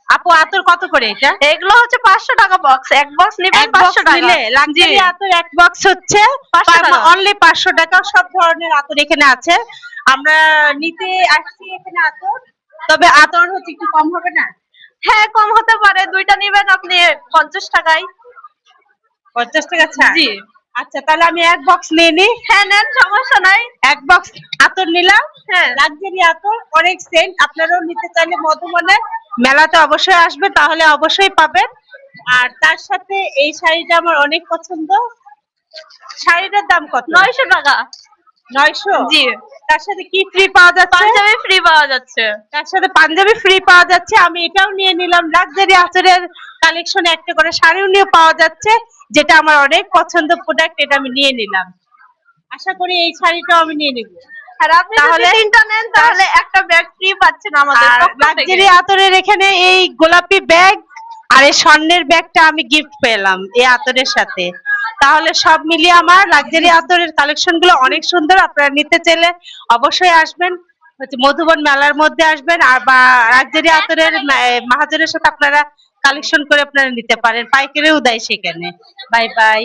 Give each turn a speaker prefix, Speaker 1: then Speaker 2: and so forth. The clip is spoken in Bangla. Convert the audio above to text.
Speaker 1: আপু আতর কত করে এটা?
Speaker 2: এগুলো হচ্ছে 500 টাকা বক্স, এক বক্স নিবেন
Speaker 1: এক বক্স
Speaker 2: 500 টাকা।
Speaker 1: নিলে লাক্সারি আতর এক বক্স হচ্ছে
Speaker 2: 500 টাকা।
Speaker 1: অনলি 500 টাকা। সব ধরনের আতর এখানে আছে। আমরা নিতে আসছি এখানে আতর, তবে আতর হচ্ছে একটু কম হবে না?
Speaker 2: হ্যাঁ, কম হতে পারে, দুইটা নিবেন আপনি 50 টাকায়।
Speaker 1: 50 টাকা ছাড়?
Speaker 2: জি।
Speaker 1: আচ্ছা, তাহলে আমি এক বক্স নিয়ে নিই।
Speaker 2: হ্যাঁ নেন, সমস্যা নাই।
Speaker 1: এক বক্স আতর নিলাম।
Speaker 2: হ্যাঁ।
Speaker 1: লাক্সারি আতর, অনেক সেন্ট। আপনারাও নিতে চাইলে মধুবনের মেলাতে অবশ্যই আসবে, তাহলে অবশ্যই পাবেন। আর তার সাথে এই শাড়িটা আমার অনেক পছন্দ। শাড়িটার দাম কত?
Speaker 2: 900 টাকা।
Speaker 1: 900?
Speaker 2: জি।
Speaker 1: তার সাথে কি ফ্রি পাওয়া যাচ্ছে?
Speaker 2: পাঞ্জাবি ফ্রি পাওয়া যাচ্ছে।
Speaker 1: তার সাথে পাঞ্জাবি ফ্রি পাওয়া যাচ্ছে। আমি এটাও নিয়ে নিলাম। লাক্সারি আঁচলের কালেকশনে একটা করে শাড়িও নিয়ে পাওয়া যাচ্ছে, যেটা আমার অনেক পছন্দ প্রোডাক্ট। এটা আমি নিয়ে নিলাম। আশা করি এই শাড়িটাও আমি নিয়ে নিব।
Speaker 2: আর আপনি যদি
Speaker 1: তাহলে
Speaker 2: তিনটা নেন তাহলে একটা ব্যাগ ফ্রি পাচ্ছেন আমাদের
Speaker 1: আর
Speaker 2: পক্ষ থেকে।
Speaker 1: লাক্সারি আতরের এখানে এই গোলাপি ব্যাগ আর এই স্বর্ণের ব্যাগটা আমি গিফট পেলাম এই আতরের সাথে। তাহলে সব মিলিয়ে আমার লাক্সারি আতরের কালেকশন গুলো অনেক সুন্দর। আপনারা নিতে চাইলে অবশ্যই আসবেন, হচ্ছে মধুবন মেলার মধ্যে আসবেন। আর বা লাক্সারি আতরের মাহাজনের সাথে আপনারা কালেকশন করে আপনারা নিতে পারেন, পাইকারিও দেয় সেখানে। Bye bye.